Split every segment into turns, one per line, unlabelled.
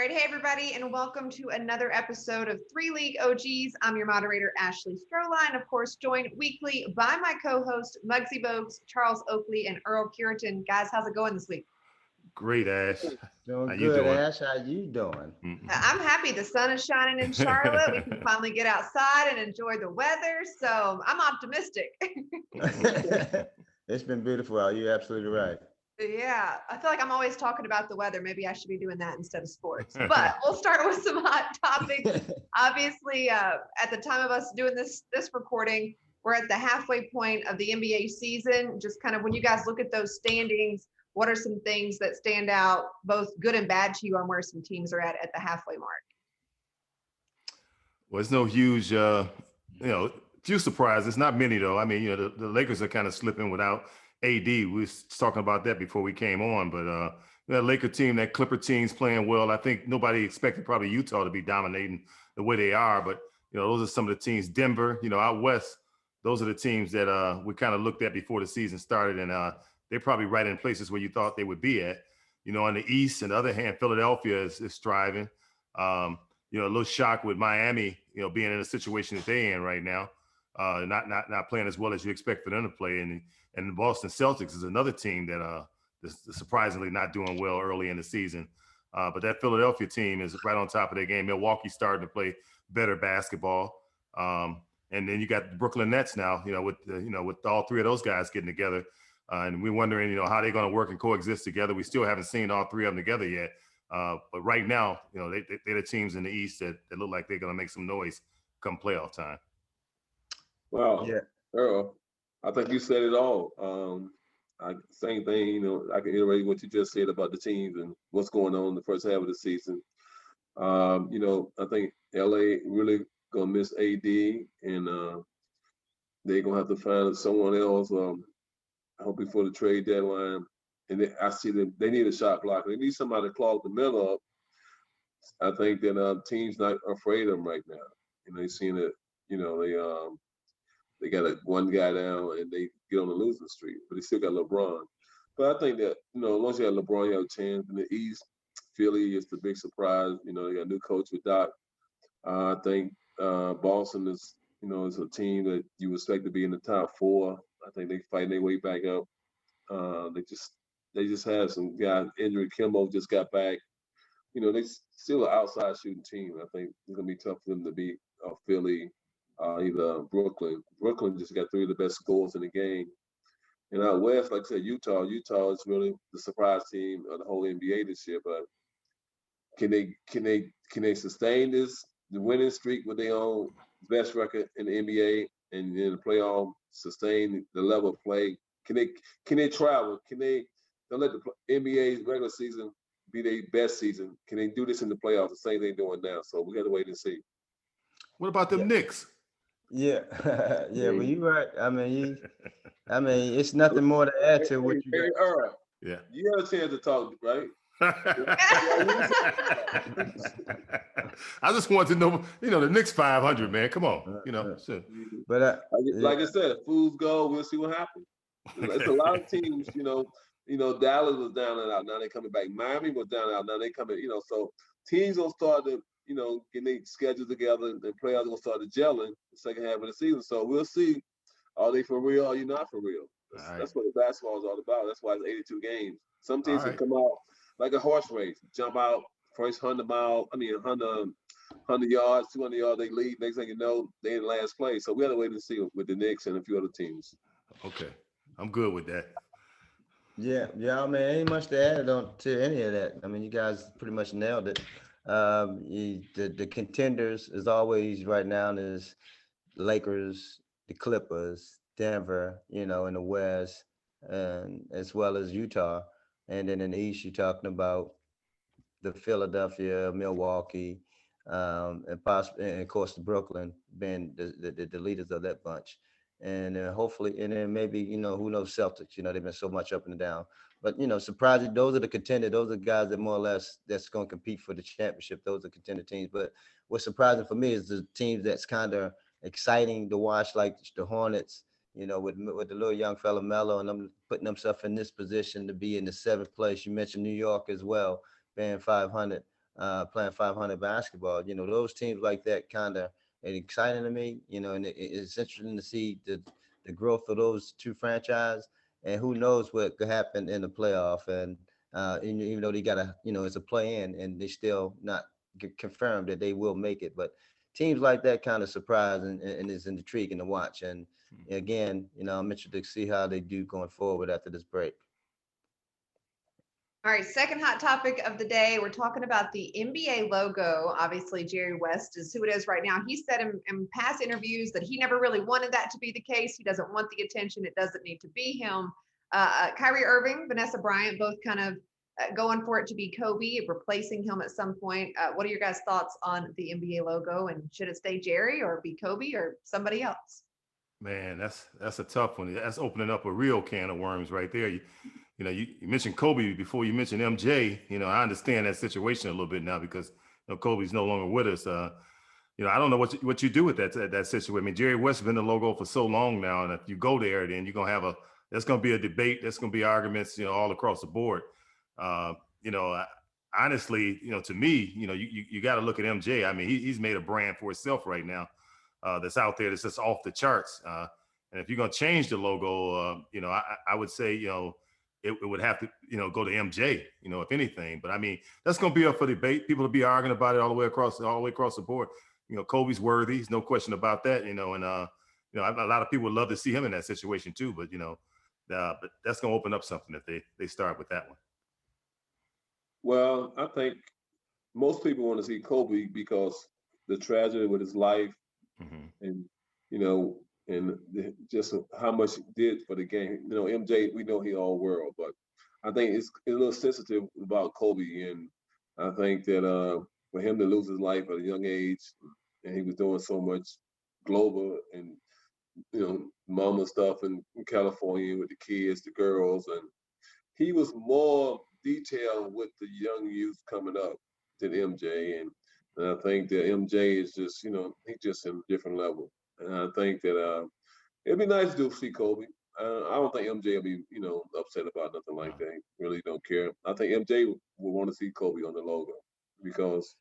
right, hey everybody, and welcome to another episode of Three League OGs. I'm your moderator, Ashley Stroehlein, of course, joined weekly by my co-host, Muggsy Bogues, Charles Oakley, and Earl Cureton. Guys, how's it going this week?
Great, Ash.
Doing
How you
good,
doing?
Ash. How you doing?
I'm happy. The sun is shining in Charlotte. We can finally get outside and enjoy the weather, so I'm optimistic.
It's been beautiful out. You're absolutely right.
Yeah, I feel like I'm always talking about the weather. Maybe I should be doing that instead of sports. But we'll start with some hot topics. Obviously, at the time of us doing this recording, we're at the halfway point of the NBA season. Just kind of when you guys look at those standings, what are some things that stand out, both good and bad to you, on where some teams are at the halfway mark?
Well, it's no huge, few surprises. Not many though. I mean, the Lakers are kind of slipping without AD. We was talking about that before we came on, but that Laker team, that Clipper team's playing well. I think nobody expected probably Utah to be dominating the way they are, but those are some of the teams. Denver, out west, those are the teams that we kind of looked at before the season started, and they're probably right in places where you thought they would be at. On the East, on the other hand, Philadelphia is striving. A little shock with Miami, being in a situation that they're in right now, not playing as well as you expect for them to play. And the Boston Celtics is another team that is surprisingly not doing well early in the season. But that Philadelphia team is right on top of their game. Milwaukee's starting to play better basketball. And then you got the Brooklyn Nets now, with all three of those guys getting together. And we're wondering, how they're going to work and coexist together. We still haven't seen all three of them together yet. But right now, they're the teams in the East that look like they're going to make some noise come playoff time.
Well,
Yeah.
Earl, I think you said it all. Same thing, I can iterate what you just said about the teams and what's going on in the first half of the season. I think LA really gonna miss AD, and they're gonna have to find someone else. I hope before the trade deadline. And I see them; they need a shot blocker. They need somebody to clog the middle up. I think that teams not afraid of them right now. They seen it. They got one guy down and they get on the losing streak, but they still got LeBron. But I think that, as long as you have LeBron, you have a chance. In the East, Philly is the big surprise. They got a new coach with Doc. I think Boston is a team that you expect to be in the top four. I think they fighting their way back up. They just had some guys injured. Kimbo just got back. They still an outside shooting team. I think it's gonna be tough for them to beat Philly. Either Brooklyn. Brooklyn just got three of the best scores in the game. And out west, like I said, Utah. Utah is really the surprise team of the whole NBA this year. But can they sustain the winning streak with their own best record in the NBA and in the playoff, sustain the level of play? Can they travel? Can they don't let the NBA's regular season be their best season? Can they do this in the playoffs? The same thing they're doing now. So we got to wait and see.
What about them Knicks?
Yeah, yeah. Well, you're right. I mean, it's nothing more to add to what you got.
Earl,
Yeah.
you had a chance to talk, right?
I just want to know, the Knicks 500, man. Come on, shit.
But
like I said, if fools go, we'll see what happens. It's a lot of teams, Dallas was down and out. Now they're coming back. Miami was down and out. Now they coming, so teams will start to, get their schedules together and players will start to gelling the second half of the season. So we'll see, are they for real or are you not for real? That's what the basketball is all about. That's why it's 82 games. Some teams can come out like a horse race, jump out first 100 yards, 200 yards, they lead. Next thing you know, they in last place. So we got to wait and see with the Knicks and a few other teams.
Okay. I'm good with that.
yeah. I mean, ain't much to add on to any of that. I mean, you guys pretty much nailed it. The contenders, as always, right now is Lakers, the Clippers, Denver, in the West, and as well as Utah. And then in the East, you're talking about the Philadelphia, Milwaukee, and possibly, and of course, the Brooklyn being the leaders of that bunch. And hopefully, and then maybe, who knows, Celtics, they've been so much up and down. But, surprising, those are the contenders. Those are guys that more or less that's going to compete for the championship. Those are contender teams. But what's surprising for me is the teams that's kind of exciting to watch, like the Hornets, with the little young fella Melo and them putting themselves in this position to be in the seventh place. You mentioned New York as well, being 500. playing 500 basketball. You know, those teams like that kind of exciting to me. You know, and it's interesting to see the growth of those two franchises, and who knows what could happen in the playoff. And even though they got a, you know, it's a play in, and they still not confirmed that they will make it, but teams like that kind of surprise and is intriguing to watch. And again, you know, I'm interested to see how they do going forward after this break.
All right, second hot topic of the day. We're talking about the NBA logo. Obviously, Jerry West is who it is right now. He said in past interviews that he never really wanted that to be the case. He doesn't want the attention. It doesn't need to be him. Kyrie Irving, Vanessa Bryant, both kind of going for it to be Kobe, replacing him at some point. What are your guys' thoughts on the NBA logo, and should it stay Jerry or be Kobe or somebody else?
Man, that's a tough one. That's opening up a real can of worms right there. You know, you mentioned Kobe before you mentioned MJ. You know, I understand that situation a little bit now because, you know, Kobe's no longer with us. You know, I don't know what you do with that situation. I mean, Jerry West has been the logo for so long now, and if you go there, then you're gonna have there's gonna be a debate. There's gonna be arguments, you know, all across the board. You know, honestly, you know, to me, you know, you got to look at MJ. I mean, he's made a brand for himself right now that's out there that's just off the charts. And if you're gonna change the logo, you know, I would say, you know, it would have to, you know, go to MJ, you know, if anything. But I mean, that's going to be up for debate. People will be arguing about it all the way across the board. You know, Kobe's worthy. There's no question about that. You know, and you know, a lot of people would love to see him in that situation too. But you know, but that's going to open up something if they start with that one.
Well, I think most people want to see Kobe because the tragedy with his life, and you know, and just how much he did for the game. You know, MJ, we know he all world, but I think it's a little sensitive about Kobe, and I think that for him to lose his life at a young age, and he was doing so much global and, you know, mama stuff in California with the kids, the girls, and he was more detailed with the young youth coming up than MJ, and I think that MJ is just, you know, he's just in a different level. And I think that it'd be nice to see Kobe. I don't think MJ will be, you know, upset about nothing like that. He really don't care. I think MJ would want to see Kobe on the logo because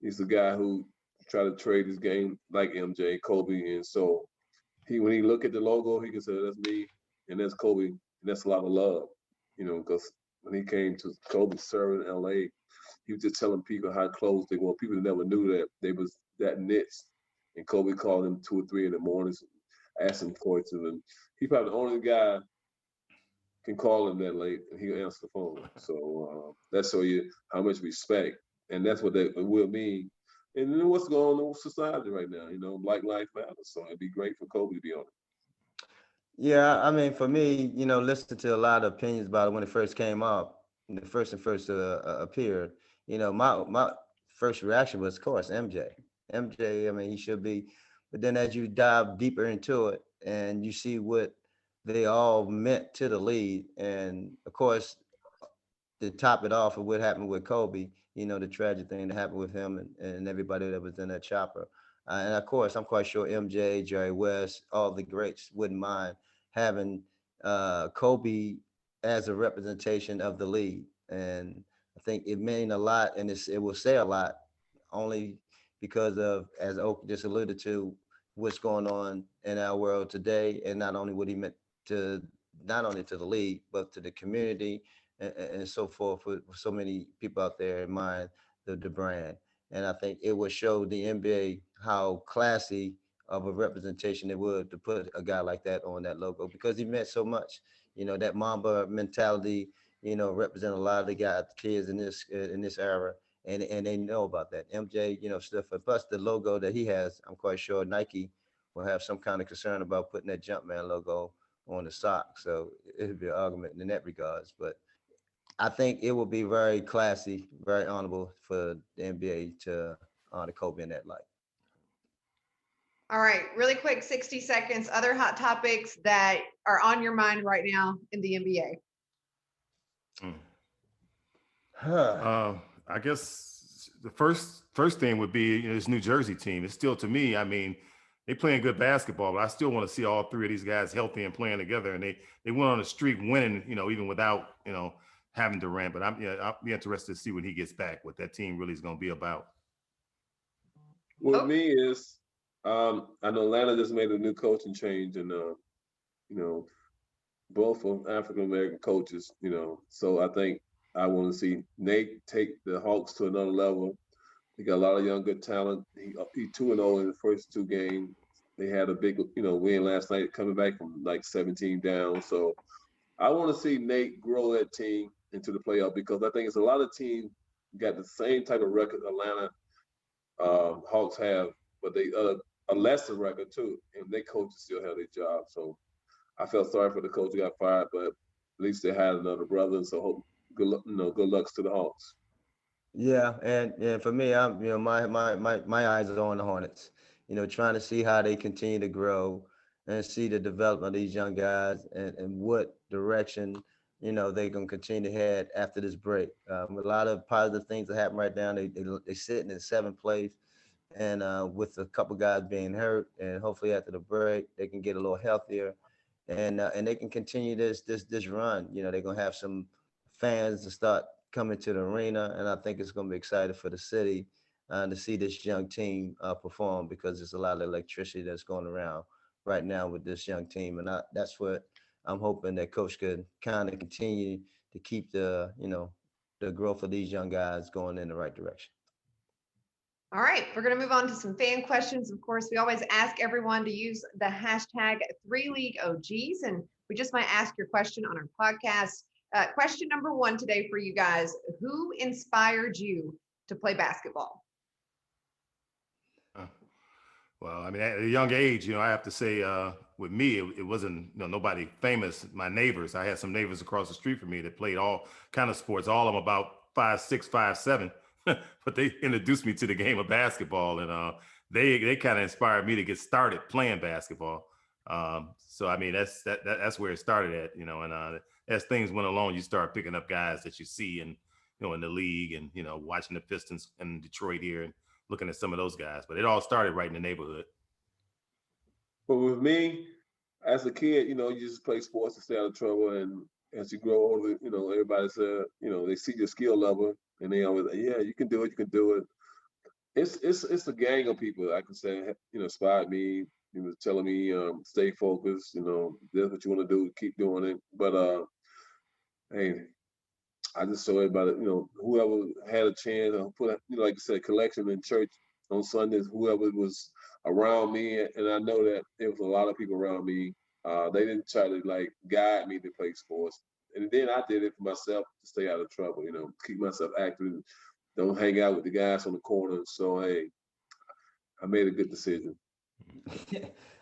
he's the guy who tried to trade his game like MJ, Kobe, and so when he look at the logo, he can say that's me and that's Kobe, and that's a lot of love, you know, because when he came to Kobe serving in LA, he was just telling people how close they were. People never knew that they was that knits. And Kobe called him 2 or 3 in the mornings, asked him questions, and he probably the only guy can call him that late, and he'll answer the phone. So that's show you how much respect, and that's what that will mean. And then what's going on in society right now? You know, Black Lives Matter. So it'd be great for Kobe to be on it.
Yeah, I mean, for me, you know, listening to a lot of opinions about it when it first came up, when it first appeared, you know, my first reaction was, of course, MJ. MJ, I mean, he should be. But then as you dive deeper into it and you see what they all meant to the league, and of course, to top it off of what happened with Kobe, you know, the tragic thing that happened with him and everybody that was in that chopper. And of course, I'm quite sure MJ, Jerry West, all the greats wouldn't mind having Kobe as a representation of the league. And I think it mean a lot, and it will say a lot only because of, as Oak just alluded to, what's going on in our world today, and not only what he meant to, not only to the league, but to the community and so forth, with so many people out there in mind the brand. And I think it would show the NBA how classy of a representation it would to put a guy like that on that logo, because he meant so much. You know, that Mamba mentality, you know, represent a lot of the guys, kids in this era, and they know about that. MJ, you know, stuff. Plus the logo that he has, I'm quite sure Nike will have some kind of concern about putting that Jumpman logo on the sock. So it'd be an argument in that regards. But I think it will be very classy, very honorable for the NBA to honor Kobe in that light.
All right, really quick, 60 seconds. Other hot topics that are on your mind right now in the NBA.
I guess the first thing would be, you know, this New Jersey team. It's still, to me, I mean, they playing good basketball, but I still want to see all 3 of these guys healthy and playing together. And they went on a streak winning, you know, even without, you know, having Durant, but I'll be interested to see when he gets back, what that team really is going to be about.
With me is, I know Atlanta just made a new coaching change, and both of African American coaches, so I think I want to see Nate take the Hawks to another level. They got a lot of young, good talent. He 2-0 in the first 2 games. They had a big, win last night, coming back from like 17 down. So I want to see Nate grow that team into the playoff, because I think it's a lot of teams got the same type of record Atlanta Hawks have, but they a lesser record too, and their coaches still have their job. So I felt sorry for the coach who got fired, but at least they had another brother, and so hope good luck, good lucks to the Hawks.
Yeah, and for me, I'm my eyes are on the Hornets. Trying to see how they continue to grow and see the development of these young guys and what direction they're gonna continue to head after this break. A lot of positive things that happen right now. They sitting in 7th place, and with a couple guys being hurt, and hopefully after the break they can get a little healthier, and they can continue this run. They're gonna have some fans to start coming to the arena, and I think it's going to be exciting for the city to see this young team perform, because there's a lot of electricity that's going around right now with this young team, and that's what I'm hoping that Coach could kind of continue to keep the growth of these young guys going in the right direction.
All right, we're going to move on to some fan questions. Of course, we always ask everyone to use the hashtag 3LeagueOGs, and we just might ask your question on our podcast. Question number 1 today for you guys: who inspired you to play basketball?
Well, I mean, at a young age, I have to say, with me, it wasn't nobody famous. My neighbors, I had some neighbors across the street from me that played all kind of sports, all of them about 5'6", 5'7", but they introduced me to the game of basketball, and they kind of inspired me to get started playing basketball. So I mean, that's where it started at, and as things went along, you start picking up guys that you see and in the league, and watching the Pistons in Detroit here and looking at some of those guys. But it all started right in the neighborhood.
But with me, as a kid, you just play sports to stay out of trouble, and as you grow older, everybody said, they see your skill level, and they always, yeah, you can do it, you can do it. It's a gang of people, I can say, inspired me. He was telling me, stay focused, that's what you want to do, keep doing it. But hey, I just saw everybody, whoever had a chance, put, like you said, collection in church on Sundays, whoever was around me, and I know that there was a lot of people around me. They didn't try to like guide me to play sports, and then I did it for myself to stay out of trouble, keep myself active, don't hang out with the guys on the corner. So hey, I made a good decision.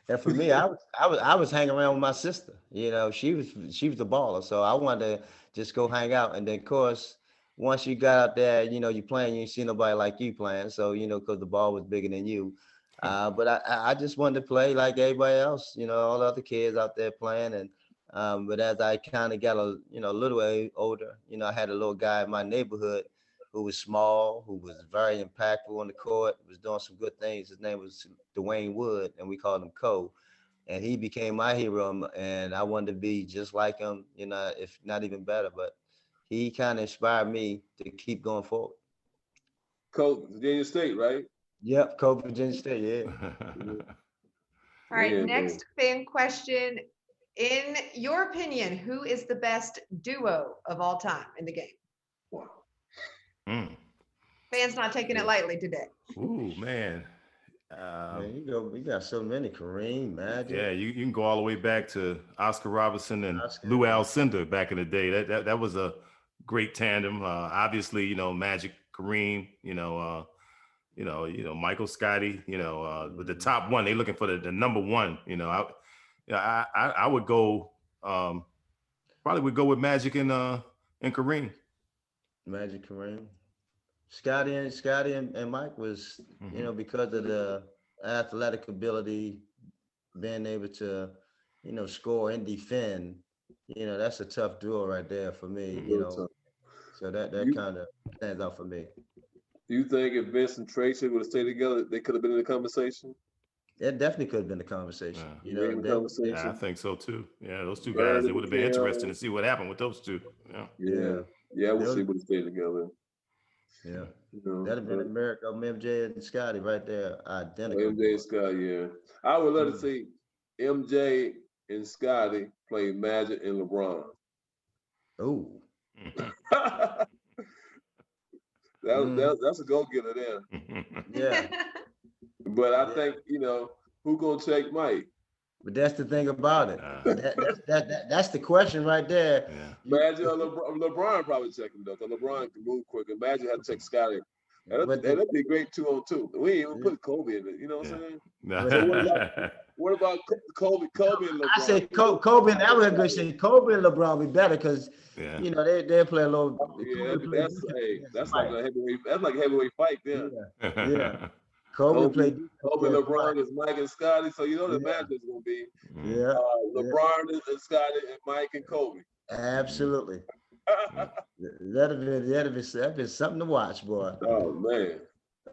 And for me, I was hanging around with my sister. She was the baller, so I wanted to just go hang out. And then, of course, once you got out there, you playing, you see nobody like you playing. So because the ball was bigger than you. But I just wanted to play like everybody else. All the other kids out there playing. And but as I kind of got a little older, I had a little guy in my neighborhood who was small, who was very impactful on the court, was doing some good things. His name was Dwayne Wood, and we called him Cole. And he became my hero, and I wanted to be just like him, if not even better. But he kind of inspired me to keep going forward.
Coach, Virginia State, right?
Yep, Coach, Virginia State, yeah.
All right, next fan question. In your opinion, who is the best duo of all time in the game?
Wow.
Fans not taking it lightly today.
Ooh, man.
Man, we got so many. Kareem, Magic.
Yeah, you can go all the way back to Oscar Robertson and Lou Alcindor back in the day. That was a great tandem. Obviously, Magic, Kareem, Michael Scotty, with the top one, they looking for the number one. I would go, probably would go with Magic and Kareem.
Magic, Kareem. Scotty and Mike was, because of the athletic ability, being able to, score and defend, that's a tough duo right there for me, So that kind of stands out for me.
Do you think if Vince and Tracy would have stayed together, they could have been in the conversation?
It definitely could have been a conversation.
I think so too. Yeah, those two guys, it would have been interesting to see what happened with those two.
Yeah.
Yeah, we'll see what they stay together.
Yeah.
You know,
That'd have been America, MJ and Scotty right there, identical.
MJ and Scotty, yeah. I would love to see MJ and Scotty play Magic and LeBron.
Oh.
That's a go-getter there.
Yeah.
But I think, who gonna take Mike?
But that's the thing about it. That's the question right there.
Yeah.
Magic or LeBron probably check him though, because LeBron can move quicker. Magic had to check Scotty. That'd be a great 2-on-2. We ain't even put Kobe in it. You know what I'm saying? So what about Kobe and LeBron?
I say Kobe and I was gonna say Kobe and LeBron be better because they play a little.
Yeah, that's like a heavyweight fight there.
Yeah. Kobe and
LeBron is Mike and Scotty, so the match is gonna be LeBron and Scotty and Mike and Kobe.
Absolutely. That'd be something to watch, boy.
Oh man.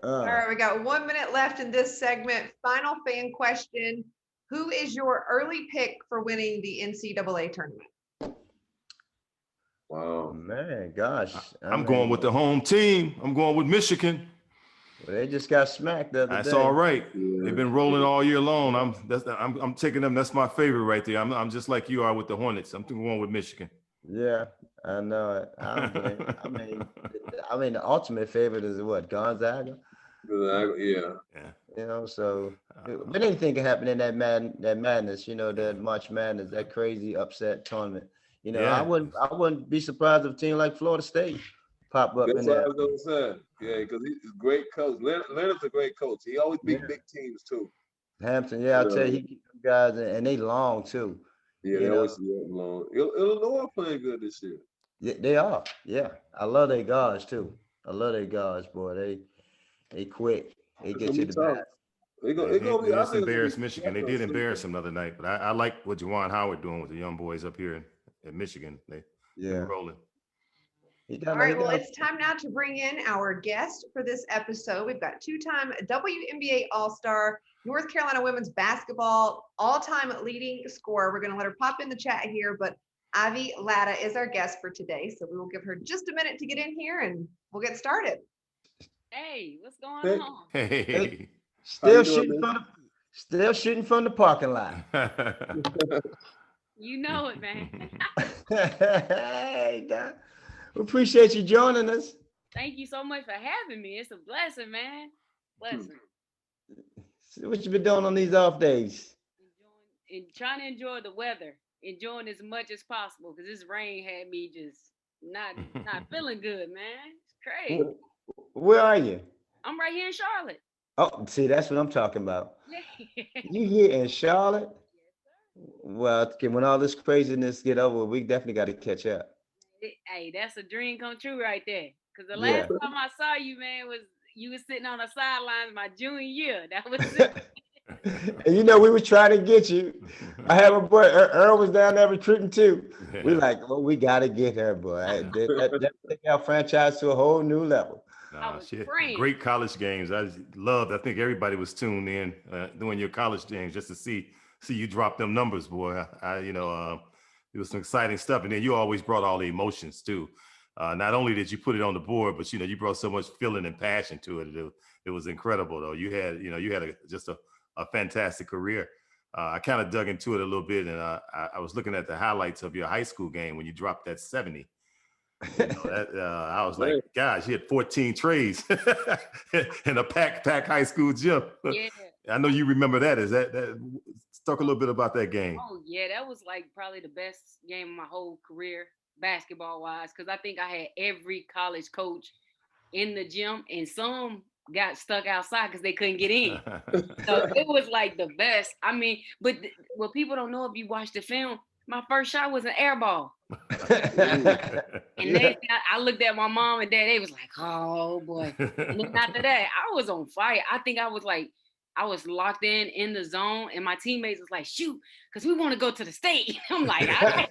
All right, we got 1 minute left in this segment. Final fan question. Who is your early pick for winning the NCAA tournament?
Wow.
Man, gosh.
I'm going with the home team. I'm going with Michigan.
Well, they just got smacked the other day.
That's all right. They've been rolling all year long. I'm taking them. That's my favorite right there. I'm just like you are with the Hornets. I'm going with Michigan.
Yeah, I know it. I mean, the ultimate favorite is what, Gonzaga?
Yeah.
So but anything can happen in that madness. That March Madness, that crazy upset tournament. I wouldn't be surprised if a team like Florida State pop up in there.
That's what I was gonna say. Yeah, because he's a great coach. Leonard's a great coach. He always beat big teams too.
Hampton, I'll tell you, he keep them guys, and they long too.
Yeah, they always long. Illinois playing good this year.
Yeah, they are. Yeah, I love their guards too. I love their guards, boy. They quick. They get you the best.
They
embarrass Michigan. They did embarrass them the other night, but I like what Juwan Howard doing with the young boys up here in Michigan. They're rolling.
All right, well, it's time now to bring in our guest for this episode. We've got two-time WNBA All-Star, North Carolina women's basketball all-time leading scorer. We're going to let her pop in the chat here, but Ivory Latta is our guest for today, so we will give her just a minute to get in here, and we'll get started.
Hey, what's going on?
Hey.
Still shooting from the parking lot.
You know it, man.
Hey, Doc. We appreciate you joining us.
Thank you so much for having me. It's a blessing, man. Blessing.
So what you been doing on these off days?
Trying to enjoy the weather. Enjoying as much as possible because this rain had me just not feeling good, man. It's crazy.
Where are you?
I'm right here in Charlotte.
Oh, see, that's what I'm talking about. You here in Charlotte? Well, when all this craziness get over, we definitely got to catch up.
Hey, that's a dream come true right there. Because the last time I saw you, man, was you was sitting on the sidelines my junior year. That was it.
And we were trying to get you. I have a boy, Earl was down there recruiting too. We we got to get her, boy. That take our franchise to a whole new level.
Great college games. I think everybody was tuned in during your college games just to see you drop them numbers, boy. It was some exciting stuff. And then you always brought all the emotions too. Not only did you put it on the board, but you brought so much feeling and passion to it. It was incredible though. You had just a fantastic career. I kind of dug into it a little bit, and I was looking at the highlights of your high school game when you dropped that 70. I was like, gosh, he had 14 trays in a pack high school gym.
Yeah.
I know you remember that. Is that talk a little bit about that game?
Oh yeah, that was like probably the best game of my whole career, basketball wise, because I think I had every college coach in the gym, and some got stuck outside because they couldn't get in. So it was like the best. I mean, but what people don't know, if you watch the film, my first shot was an air ball. And I looked at my mom and dad, they was like, oh boy. And then after that, I was on fire. I think I was locked in the zone, and my teammates was like, shoot, because we want to go to the state. I'm like, I'll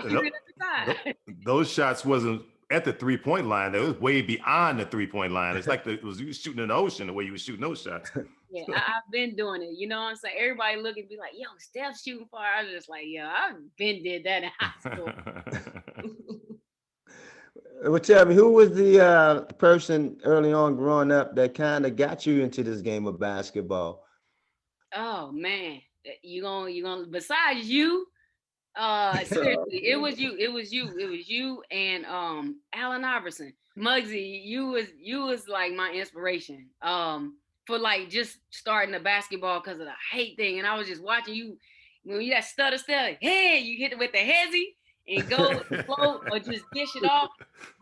shoot it at the time.
Those shots wasn't at the 3-point line. It was way beyond the 3-point line. It's like you was shooting in the ocean the way you was shooting those shots.
Yeah, I've been doing it. You know what I'm saying? Everybody look and be like, yo, Steph's shooting far. I was just like, yo, I've been did that in high school.
Well, tell me, who was the person early on growing up that kind of got you into this game of basketball?
Oh man, you gonna besides you, seriously, it was you and Allen Iverson. Muggsy, you was like my inspiration. For like just starting the basketball because of the height thing. And I was just watching you when you got stutter, hey, you hit it with the hezzy and go float or just dish it off.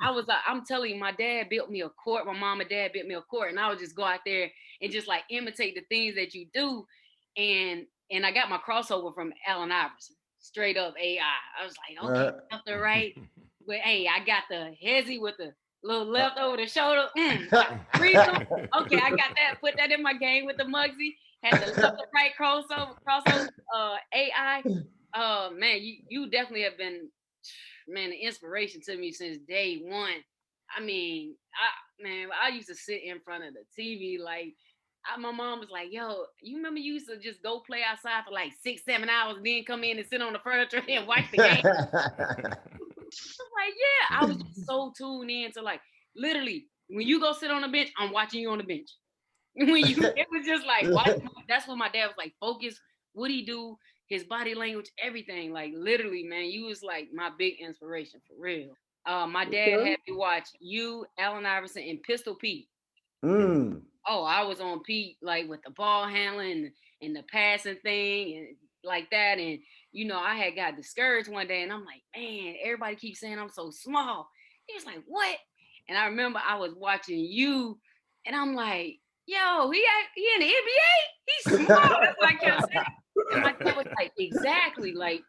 I was like, I'm telling you, my dad built me a court. My mom and dad built me a court, and I would just go out there and just like imitate the things that you do. And I got my crossover from Allen Iverson, straight up AI. I was like, okay, left to right. But hey, I got the hezzy with the little left over the shoulder. Breathe on. Okay, I got that. Put that in my game with the Muggsy. Had the left to right crossover, AI. Man, you definitely have been, man, an inspiration to me since day one. I mean, I used to sit in front of the TV like. My mom was like, yo, you remember you used to just go play outside for like 6-7 hours and then come in and sit on the furniture and watch the game? I was like, yeah, I was just so tuned in to like, literally, when you go sit on the bench, I'm watching you on the bench. It was just like, that's when my dad was like, focus, what he do, his body language, everything. Like literally, man, you was like my big inspiration for real. My dad had me watch you, Allen Iverson, and Pistol Pete. Oh, I was on Pete like with the ball handling and the passing thing and like that. And I had got discouraged one day, and I'm like, man, everybody keeps saying I'm so small. He was like, what? And I remember I was watching you, and I'm like, yo, he in the NBA? He's small. That's what I kept saying. And my dad was like, exactly, like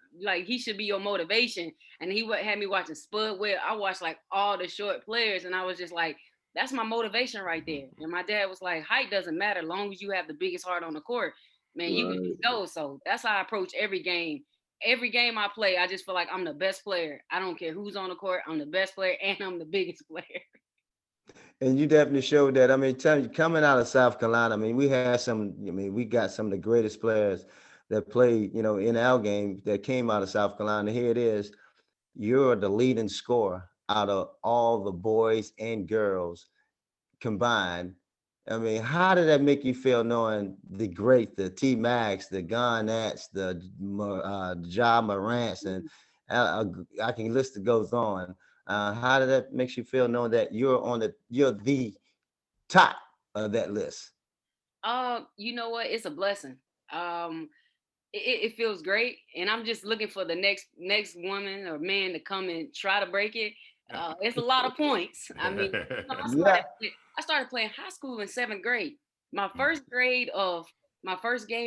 he should be your motivation. And he had me watching Spud Webb. I watched like all the short players, and I was just like, that's my motivation right there. And my dad was like, height doesn't matter as long as you have the biggest heart on the court. Man, you can just go. So that's how I approach every game. Every game I play, I just feel like I'm the best player. I don't care who's on the court. I'm the best player, and I'm the biggest player.
And you definitely showed that. I mean, tell you, coming out of South Carolina, I mean, we got some of the greatest players that played, in our game that came out of South Carolina. Here it is. You're the leading scorer out of all the boys and girls combined. I mean, how did that make you feel knowing the T Max, the Garnetts, the Ja Morants, and I can list it goes on. How did that make you feel knowing that you're the top of that list?
You know what? It's a blessing. It feels great, and I'm just looking for the next woman or man to come and try to break it. It's a lot of points. I mean, I started playing high school in 7th grade. My first game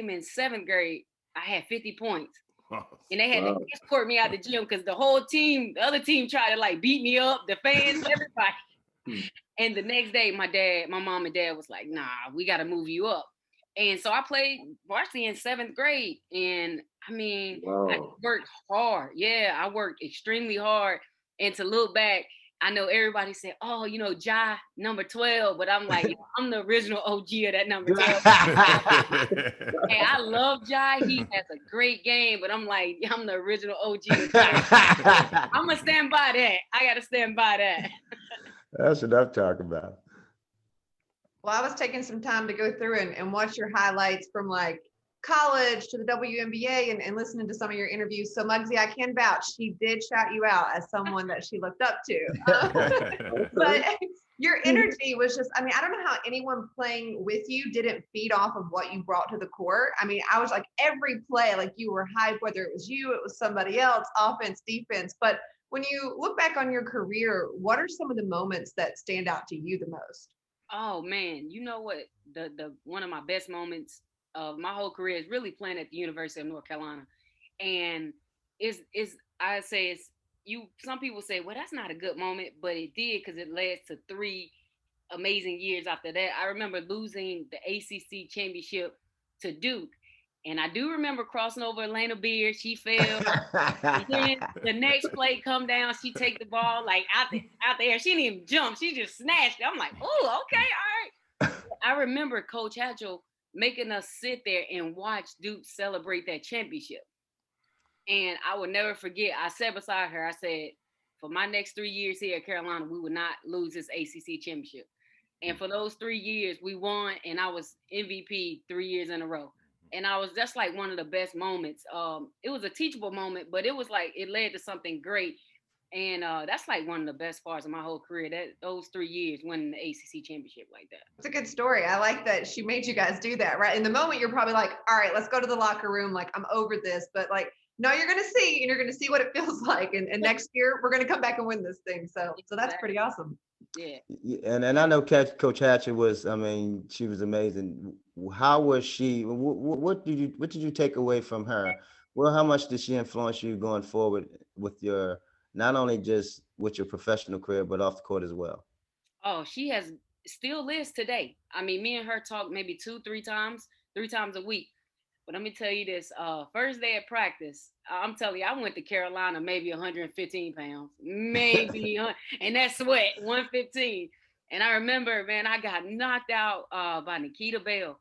in 7th grade, I had 50 points. And they had to escort me out the gym because the other team tried to like beat me up, the fans, everybody. And the next day, my mom and dad was like, nah, we got to move you up. And so I played varsity in 7th grade. And I mean, I worked hard. Yeah, I worked extremely hard. And to look back, I know everybody said, oh, Ja, number 12. But I'm like, I'm the original OG of that number 12. Hey, I love Ja. He has a great game. But I'm like, I'm the original OG. I'm going to stand by that. I got to stand by that.
That's what I'm talking about.
Well, I was taking some time to go through and watch your highlights from like college to the WNBA and listening to some of your interviews. So Muggsy, I can vouch, she did shout you out as someone that she looked up to. But your energy was just, I mean, I don't know how anyone playing with you didn't feed off of what you brought to the court. I mean, I was like every play, like you were hyped, whether it was you, it was somebody else, offense, defense. But when you look back on your career, what are some of the moments that stand out to you the most?
Oh man, you know what? The one of my best moments of my whole career is really playing at the University of North Carolina. And some people say, well, that's not a good moment, but it did because it led to 3 amazing years after that. I remember losing the ACC championship to Duke. And I do remember crossing over Elena Beard. She fell. And then the next play come down. She take the ball like out the air. She didn't even jump. She just snatched it. I'm like, oh, okay, all right. I remember Coach Hatchell making us sit there and watch Duke celebrate that championship. And I will never forget. I sat beside her. I said, for my next 3 years here at Carolina, we would not lose this ACC championship. And for those 3 years, we won, and I was MVP 3 years in a row. And I was just like one of the best moments. It was a teachable moment, but it was like it led to something great. And that's like one of the best parts of my whole career. That those 3 years winning the ACC championship like that.
It's a good story. I like that she made you guys do that, right? In the moment, you're probably like, all right, let's go to the locker room. Like, I'm over this. But like, no, you're going to see, and you're going to see what it feels like. And next year, we're going to come back and win this thing. So that's pretty awesome.
Yeah.
And I know Coach Hatcher was, I mean, she was amazing. How was she? What did you take away from her? Well, how much did she influence you going forward with your, not only just with your professional career, but off the court as well?
Oh, she has still lives today. I mean, me and her talk maybe 3 times a week. But let me tell you this, first day of practice, I'm telling you, I went to Carolina maybe 115 pounds, maybe, and that sweat, 115. And I remember, man, I got knocked out by Nikita Bell.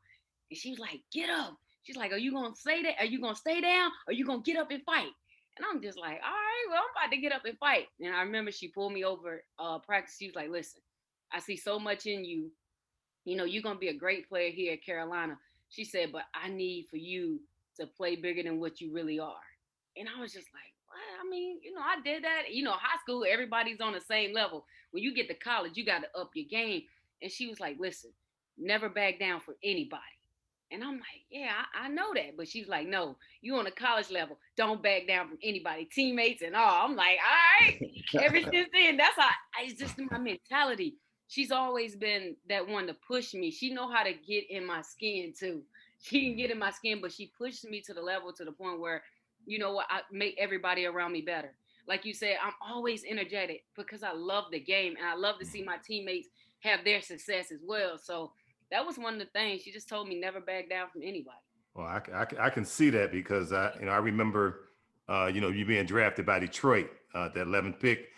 And she was like, get up. She's like, are you going to say that? Are you going to stay down? Or are you going to get up and fight? And I'm just like, all right, well, I'm about to get up and fight. And I remember she pulled me over practice. She was like, listen, I see so much in you. You know, you're going to be a great player here at Carolina. She said, but I need for you to play bigger than what you really are. And I was just like, what? I mean, you know, I did that. You know, high school, everybody's on the same level. When you get to college, you got to up your game. And she was like, listen, never back down for anybody. And I'm like, yeah, I know that. But she's like, no, you on the college level. Don't back down from anybody, teammates and all. I'm like, all right. Ever since then, that's how, it's just my mentality. She's always been that one to push me. She know how to get in my skin too. She can get in my skin, but she pushed me to the level, to the point where, you know what, I make everybody around me better. Like you said, I'm always energetic because I love the game and I love to see my teammates have their success as well. So that was one of the things. She just told me never back down from anybody.
Well, I can see that because I remember, you being drafted by Detroit, that 11th pick,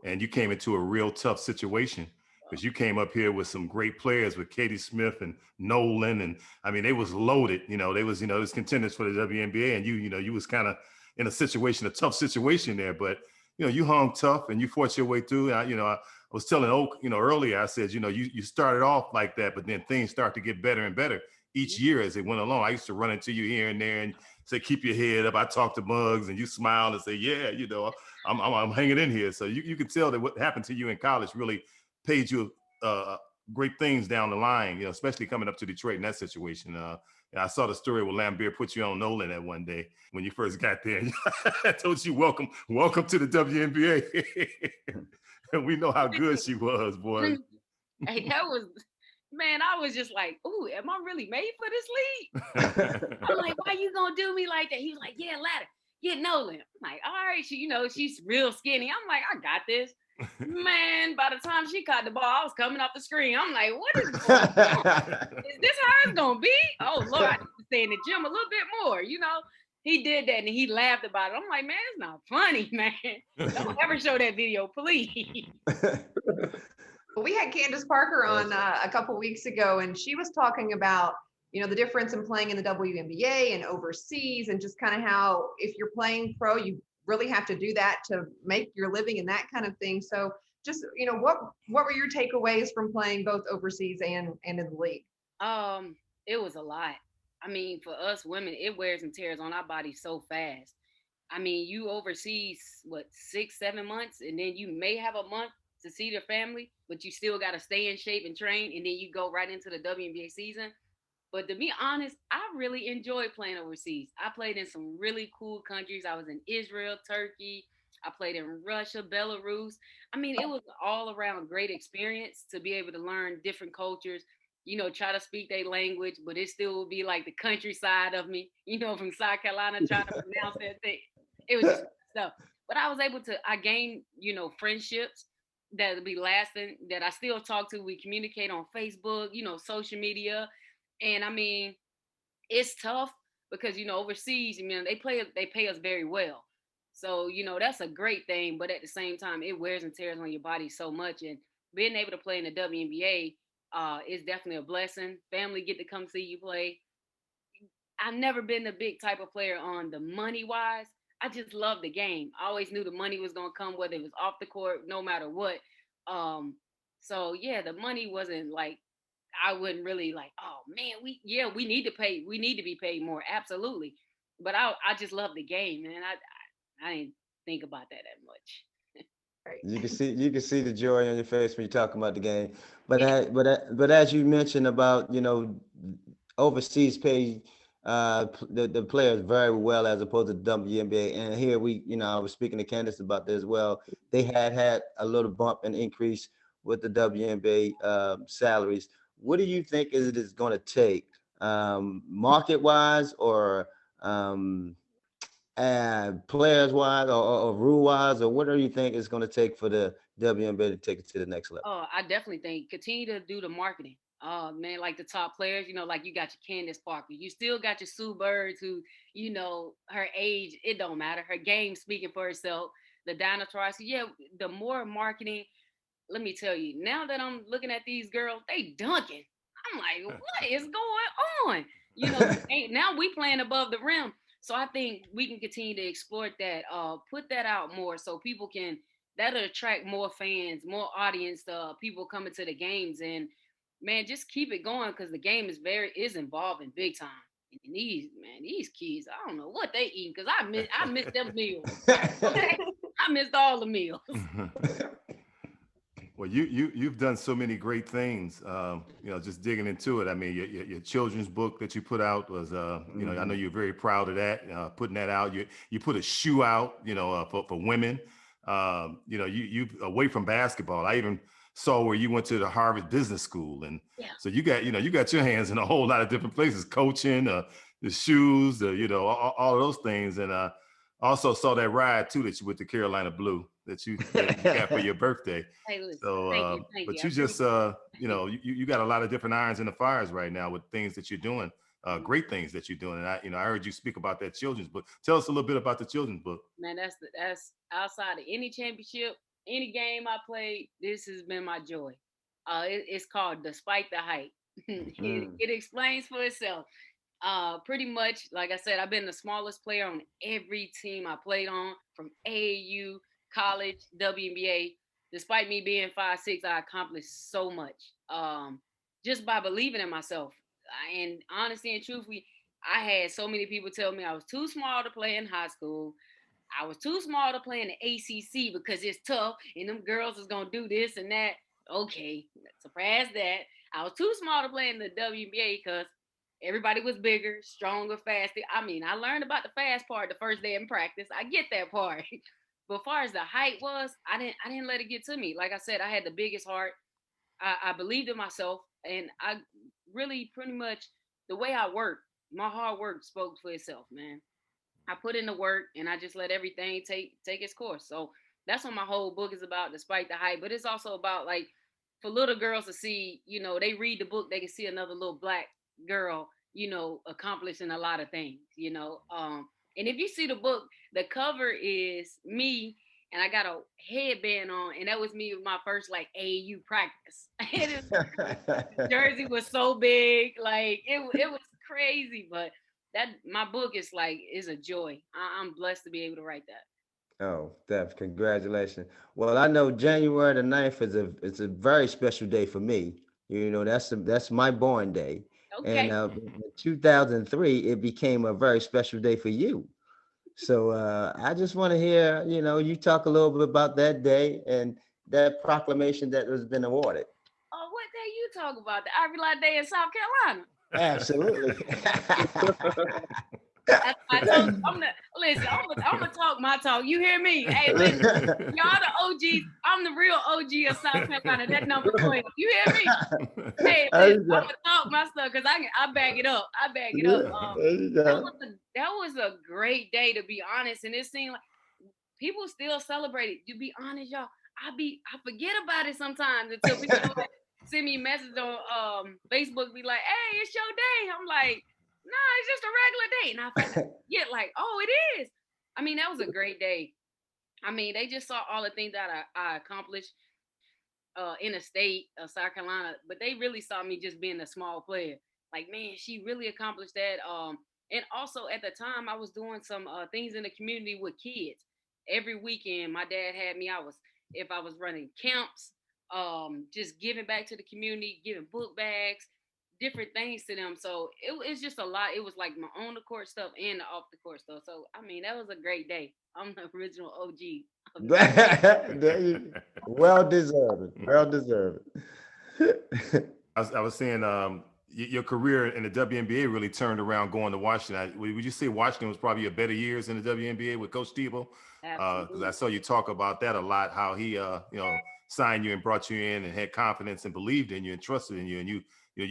and you came into a real tough situation. Because you came up here with some great players with Katie Smith and Nolan, and I mean they was loaded. They was contenders for the WNBA, and you was kind of in a tough situation there. But you hung tough and you fought your way through. I was telling Oak, earlier, I said, you started off like that, but then things start to get better and better each year as it went along. I used to run into you here and there and say, keep your head up. I talked to Muggs and you smiled and say, yeah, I'm hanging in here. So you could tell that what happened to you in college really paid you great things down the line, especially coming up to Detroit in that situation. I saw the story where Lambert put you on Nolan that one day when you first got there. I told you, welcome to the WNBA. And we know how good she was, boy.
Hey, that was, man, I was just like, ooh, am I really made for this league? I'm like, why you gonna do me like that? He was like, yeah, Latta, get Nolan. I'm like, all right, she's real skinny. I'm like, I got this. Man, by the time she caught the ball, I was coming off the screen. I'm like, what is going on? Is this how it's gonna be? Oh Lord, I need to stay in the gym a little bit more. He did that and he laughed about it. I'm like, man, it's not funny, man. Don't ever show that video, please.
Well, we had Candace Parker on a couple weeks ago, and she was talking about the difference in playing in the WNBA and overseas, and just kind of how if you're playing pro, you really have to do that to make your living and that kind of thing. So just, what were your takeaways from playing both overseas and in the league?
It was a lot. I mean, for us women, it wears and tears on our body so fast. I mean, you overseas, 6-7 months, and then you may have a month to see their family, but you still got to stay in shape and train. And then you go right into the WNBA season. But to be honest, I really enjoyed playing overseas. I played in some really cool countries. I was in Israel, Turkey. I played in Russia, Belarus. I mean, it was all around great experience to be able to learn different cultures, try to speak their language, but it still would be like the countryside of me, from South Carolina, trying to pronounce that thing. It was just stuff. But I was able to, I gained, friendships that will be lasting, that I still talk to. We communicate on Facebook, social media. And I mean, it's tough because, overseas, they pay us very well. So, that's a great thing. But at the same time, it wears and tears on your body so much. And being able to play in the WNBA is definitely a blessing. Family get to come see you play. I've never been the big type of player on the money wise. I just love the game. I always knew the money was gonna come, whether it was off the court, no matter what. So yeah, the money wasn't like I wouldn't really like, oh man, we need to pay, we need to be paid more, absolutely. But I just love the game, and I didn't think about that much.
Right.
You can see the joy on your face when you're talking about the game. But
Yeah.
but as you mentioned about overseas pay the players very well as opposed to WNBA. And here I was speaking to Candace about this as well. They had a little bump and increase with the WNBA salaries. What do you think it is going to take, market wise or players wise or rule wise, or what do you think is going to take for the WNBA to take it to the next level?
Oh, I definitely think continue to do the marketing. Man, like the top players, like you got your Candace Parker. You still got your Sue Birds who, her age, it don't matter. Her game speaking for herself. The Dinah Taurasi, yeah, the more marketing, let me tell you, now that I'm looking at these girls, they dunking. I'm like, what is going on? Now we playing above the rim. So I think we can continue to exploit that, put that out more so people can, that'll attract more fans, more audience, people coming to the games. And man, just keep it going because the game is evolving big time. And these kids, I don't know what they eating because I miss them meals. I missed all the meals.
Well, you've done so many great things. Just digging into it. I mean, your children's book that you put out was, I know you're very proud of that. Putting that out. You put a shoe out, for women. You away from basketball. I even saw where you went to the Harvard Business School, and so you got your hands in a whole lot of different places, coaching, the shoes, all of those things, and also saw that ride too that you went to Carolina Blue that you got for your birthday.
Hey, listen,
so,
thank
but
you.
you just, you got a lot of different irons in the fires right now with things that you're doing, great things that you're doing. And I heard you speak about that children's book. Tell us a little bit about the children's book.
Man, that's outside of any championship, any game I played. This has been my joy. It's called Despite the Hype. It explains for itself. Pretty much, like I said, I've been the smallest player on every team I played on, from AAU, college, WNBA. Despite me being 5'6", I accomplished so much just by believing in myself. And honestly and truthfully, I had so many people tell me I was too small to play in high school. I was too small to play in the ACC because it's tough and them girls is going to do this and that. Okay, surprise that. I was too small to play in the WNBA because everybody was bigger, stronger, faster. I mean, I learned about the fast part the first day in practice. I get that part. But as far as the height was, I didn't let it get to me. Like I said, I had the biggest heart. I believed in myself, and I really pretty much the way I worked, my hard work spoke for itself, man. I put in the work, and I just let everything take its course. So that's what my whole book is about, despite the hype. But it's also about like for little girls to see, they read the book, they can see another little black girl, accomplishing a lot of things, And if you see the book, the cover is me and I got a headband on, and that was me with my first like AAU practice. The jersey was so big, like it was crazy. But that my book is a joy. I'm blessed to be able to write that.
Oh, Steph, congratulations. Well, I know January the 9th is a very special day for me. That's my born day.
Okay.
And in 2003, it became a very special day for you. So I just want to hear, you talk a little bit about that day and that proclamation that has been awarded.
Oh, what day you talk about? The Ivory Latta Day in South Carolina.
Absolutely.
I told you, I'm gonna talk my talk. You hear me? Hey, listen, y'all the OGs. I'm the real OG of South Carolina. That number 12. You hear me? Hey, listen, I'm gonna talk my stuff because I back it up. That was a great day, to be honest. And it seemed like people still celebrate it. To be honest, y'all, I forget about it sometimes until people send me a message on Facebook, be like, "Hey, it's your day." I'm like, "No, it's just a regular day." And I get like, "Oh, it is." I mean, that was a great day. I mean, they just saw all the things that I accomplished in the state of South Carolina, but they really saw me just being a small player. Like, man, she really accomplished that. And also at the time, I was doing some things in the community with kids. Every weekend, my dad had me. If I was running camps, just giving back to the community, giving book bags, different things to them. So it's just a lot. It was like my on the court stuff and the off the court stuff. So I mean, that was a great day. I'm the original OG.
Well deserved. Well deserved.
I was saying, your career in the WNBA really turned around going to Washington. Would you say Washington was probably your better years in the WNBA with Coach Tebow? Because I saw you talk about that a lot, how he, signed you and brought you in and had confidence and believed in you and trusted in you. And you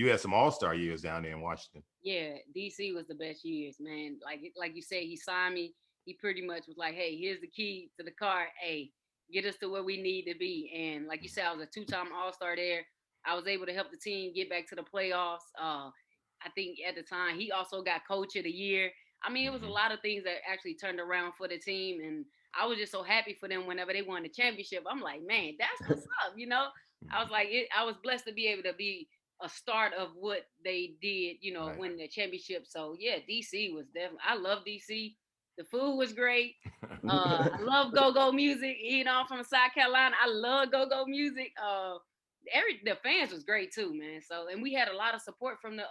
had some all-star years down there in Washington.
Yeah, DC was the best years, man. Like you said, he signed me. He pretty much was like, hey, here's the key to the car. Hey, get us to where we need to be. And like you said, I was a 2-time all-star there. I was able to help the team get back to the playoffs. I think at the time, he also got coach of the year. I mean, it was a lot of things that actually turned around for the team. And I was just so happy for them whenever they won the championship. I'm like, man, that's what's up, I was like, I was blessed to be able to be a start of what they did,
Right.
winning the championship. So, yeah, DC was definitely, I love DC. The food was great. I love go-go music. I'm from South Carolina. I love go-go music. The fans was great too, man. So, and we had a lot of support from the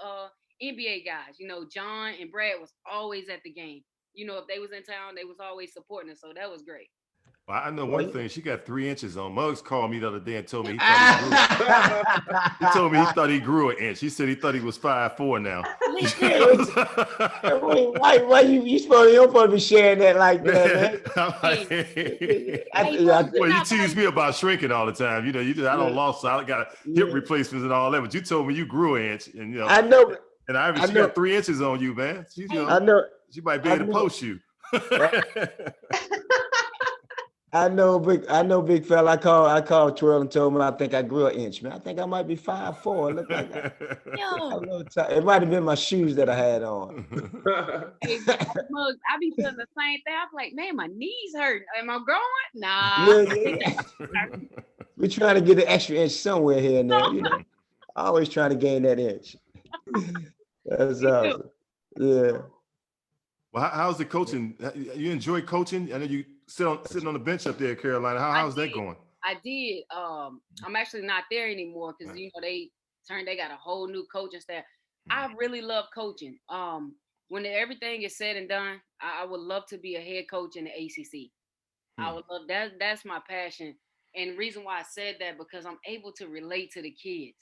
NBA guys. John and Brad was always at the game. If they was in town, they was always supporting us. So that was great.
Well, I know one thing. She got 3 inches on. Muggs called me the other day and told me he thought he grew. He told me he thought he grew an inch. He said he thought he was 5'4" now.
Why you supposed to be sharing that like that, man?
Well, you tease me about shrinking all the time. I don't lost. I got hip replacements and all that. But you told me you grew an inch, and
I know.
And Ivy, she got 3 inches on you, man.
I know.
She might be able to post you.
I know, big fella. I called Twirl and told him I think I grew an inch, man. I think I might be 5'4". Look like that. It might have been my shoes that I had on.
Hey, Muggs, I be feeling the same thing. I'm like, man, my knees hurting. Am I growing? Nah.
We're trying to get an extra inch somewhere here and there. Always trying to gain that inch. That's awesome. Yeah.
Well, how's the coaching? You enjoy coaching? I know you sitting on the bench up there, Carolina. How's that going?
I did. I'm actually not there anymore because they got a whole new coaching staff. I really love coaching. When everything is said and done, I would love to be a head coach in the ACC. I would love that. That's my passion. And the reason why I said that because I'm able to relate to the kids.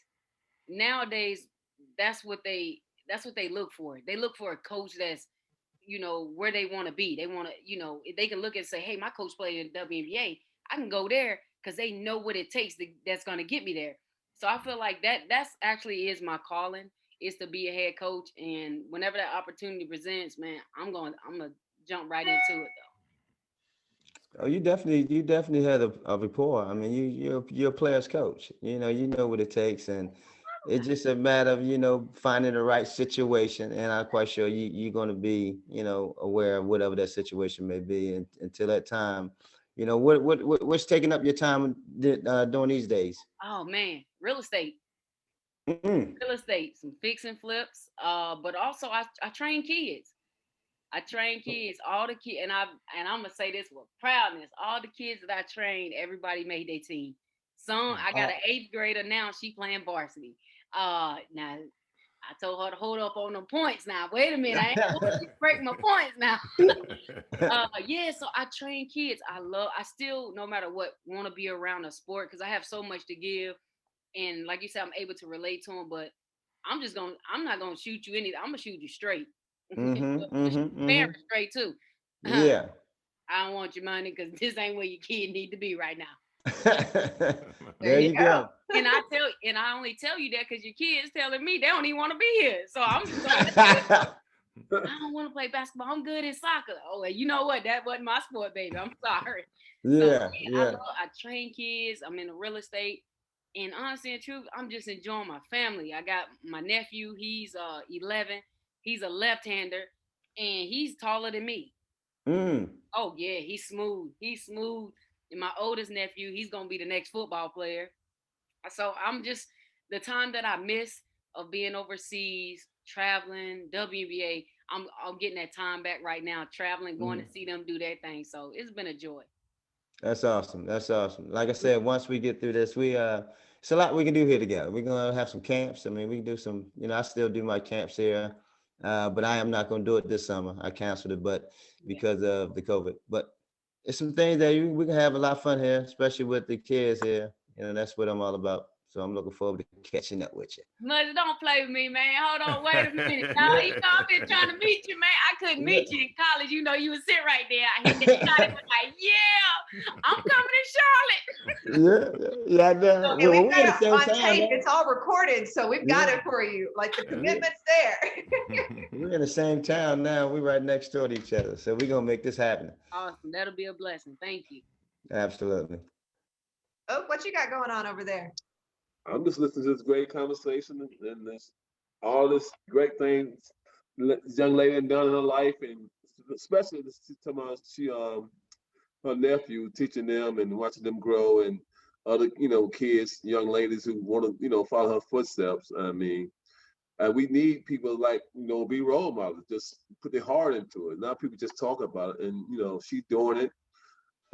Nowadays, that's what they look for. They look for a coach that's where they want to be. They want to, they can look and say, hey, my coach played in WNBA. I can go there because they know what it takes that's going to get me there. So I feel like that's actually is my calling, is to be a head coach. And whenever that opportunity presents, man, I'm going to jump right into it though.
Oh, you definitely had a rapport. I mean, you're a player's coach. You know what it takes, and it's just a matter of finding the right situation. And I'm quite sure you're going to be aware of whatever that situation may be. And until that time, what's taking up your time during these days?
Oh man, real estate.
Mm-hmm.
Real estate, some fix and flips. But also I train kids. I train kids, all the kids, and I'm gonna say this with proudness. All the kids that I trained, everybody made their team. I got an 8th grader now. She playing varsity. Now I told her to hold up on them points. Now wait a minute, I ain't going to break my points now. So I train kids. I still, no matter what, want to be around a sport because I have so much to give. And like you said, I'm able to relate to them. But I'm not gonna shoot you anything. I'm gonna shoot you straight. Straight too.
Yeah.
I don't want your money because this ain't where your kid need to be right now.
There you go.
And I only tell you that because your kids telling me they don't even want to be here. So I'm just like, I don't want to play basketball. I'm good in soccer. Oh, well, you know what? That wasn't my sport, baby. I'm sorry.
Yeah.
I train kids. I'm in the real estate. And honestly and truth, I'm just enjoying my family. I got my nephew. He's 11. He's a left-hander, and he's taller than me. Oh, yeah, he's smooth. And my oldest nephew, he's going to be the next football player. So I'm just, the time that I miss of being overseas, traveling, WNBA, I'm getting that time back right now, traveling, going to see them do their thing. So it's been a joy.
That's awesome. That's awesome. Like I said, once we get through this, it's a lot we can do here together. We're gonna have some camps. I mean, we can do some, I still do my camps here. But I am not gonna do it this summer. I canceled it, but because of the COVID. But it's some things that we can have a lot of fun here, especially with the kids here. That's what I'm all about. So I'm looking forward to catching up with you.
Mother, don't play with me, man. Hold on, wait a minute. Now, I've been trying to meet you, man. I couldn't meet you in college. You would sit right there. I hit that shot and was like, yeah, I'm coming to Charlotte.
Yeah, I know.
And we've got it on tape. It's all recorded, so we've got it for you. Like the commitment's there.
We're in the same town now. We're right next door to each other. So we're going to make this happen.
Awesome. That'll be a blessing. Thank you.
Absolutely.
Oh, what you got going on over there?
I'm just listening to this great conversation and all this great things this young lady had done in her life, and especially her nephew, teaching them and watching them grow, and other kids, young ladies who want to follow her footsteps. I mean, we need people like be role models, just put their heart into it. Not people just talk about it, and she's doing it.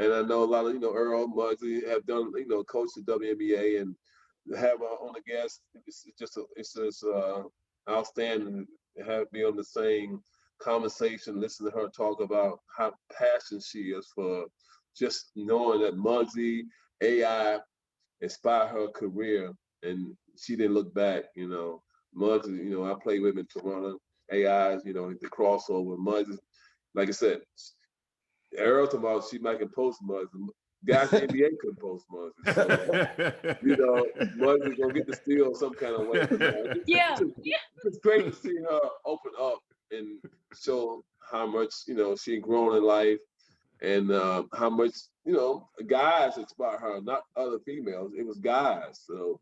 And I know a lot of Earl, Muggsy have done coach the WNBA, and have her on the guest. It's just outstanding to have me on the same conversation, listen to her talk about how passionate she is for just knowing that Muggsy AI inspired her career, and she didn't look back. Muggsy, I played with him in Toronto. AI's, the crossover. Muggsy, like I said, Earl talking about she might can post Muggsy. Guys, the NBA couldn't post Muggsy. So, Muggsy's gonna get the steal some kind of way. It's great to see her open up and show how much she grown in life, and how much guys inspire her, not other females. It was guys. So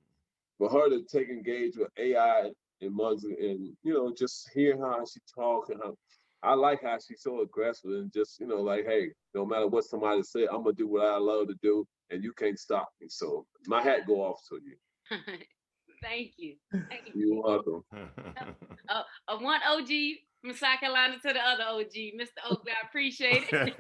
for her to engage with AI and Muggsy, and just hear how she talks, and how I like how she's so aggressive and just, like, hey, no matter what somebody said, I'm going to do what I love to do, and you can't stop me. So my hat go off to you.
Thank you.
You're welcome.
One OG from South Carolina to the other OG, Mr. Oakley, I appreciate it.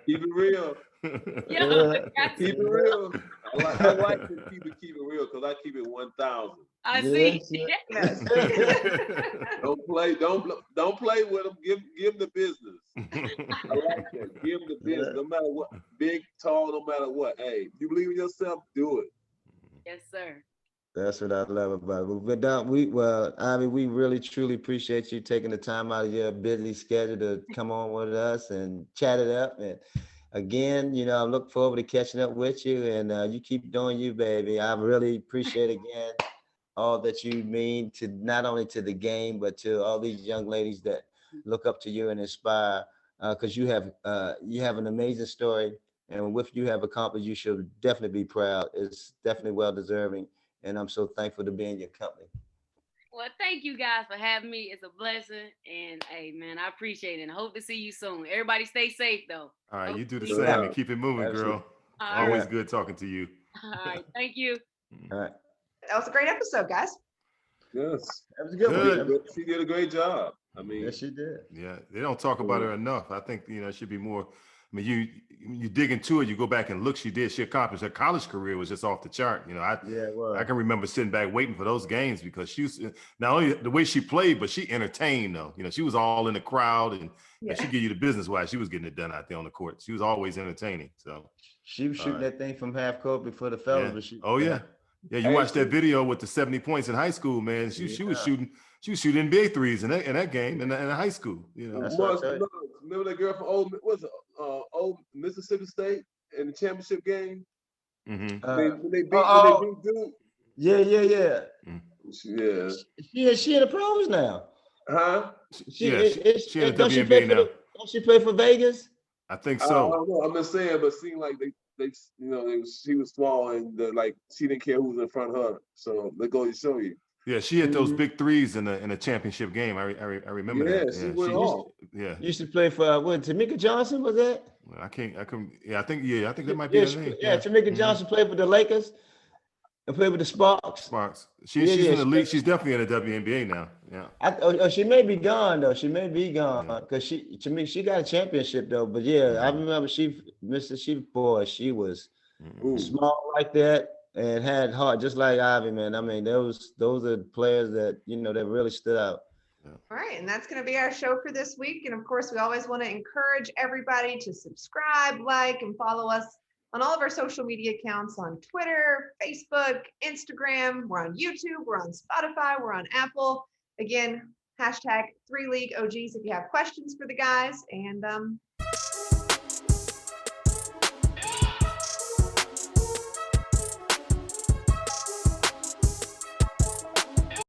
Keep it real. Keep it real. I like to keep it real because I keep it 1,000.
I see.
Yes.
Don't play with them. Give them the business. I like that. Give them the business. No matter what, big, tall, no matter what. Hey, you believe in yourself, do it.
Yes, sir.
That's what I love about it. We really truly appreciate you taking the time out of your busy schedule to come on with us and chat it up. And again, I look forward to catching up with you, and you keep doing you, baby. I really appreciate again all that you mean to not only to the game, but to all these young ladies that look up to you and inspire, because you have an amazing story, and with you have accomplished, you should definitely be proud. It's definitely well deserving, and I'm so thankful to be in your company.
Well, thank you guys for having me. It's a blessing, and hey, man, I appreciate it, and I hope to see you soon. Everybody stay safe, though.
All right, you do the same and keep it moving,
Absolutely.
girl. Always good talking to you.
All right, thank you.
All right.
That was a great episode, guys.
Yes.
That was a good one.
She did a great job. I mean,
yes, she did.
Yeah, they don't talk about her enough. I think it should be more. I mean, you dig into it, you go back and look. She accomplished her college career was just off the chart. I can remember sitting back waiting for those games because she was not only the way she played, but she entertained though. She was all in the crowd, and she give you the business wise. She was getting it done out there on the court. She was always entertaining. So
she was shooting that thing from half court before the fellas.
Yeah. Yeah, you watched that video with the 70 points in high school, man. She was shooting NBA threes in that game in high school.
Remember that girl from old Mississippi State in the championship game?
Mm-hmm.
When they beat Duke.
Yeah.
Yeah.
She in the pros now.
Huh?
She in the WNBA now.
Don't she play for Vegas?
I think so.
I don't know. I'm just saying, but it seemed like she was small, and she didn't care who was in front of her. So they go to show you. Yeah,
she hit those big threes in a championship game. I remember that.
Yeah, she went off.
Used
to play for Tamika Johnson, was that?
I think that might be her name.
Tamika Johnson played for the Lakers. And play with the Sparks.
Sparks.
Yeah,
She's
yeah,
in the league. She's definitely in the WNBA now. Yeah.
She may be gone though. She may be gone
Yeah.
because she got a championship though. But yeah, I remember she was
Ooh.
small like that and had heart just like Ivy, man. I mean, those are players that that really stood out.
All right, and that's going to be our show for this week. And of course, we always want to encourage everybody to subscribe, like, and follow us on all of our social media accounts on Twitter, Facebook, Instagram. We're on YouTube, we're on Spotify, we're on Apple. Again, #3LeagueOGs if you have questions for the guys. And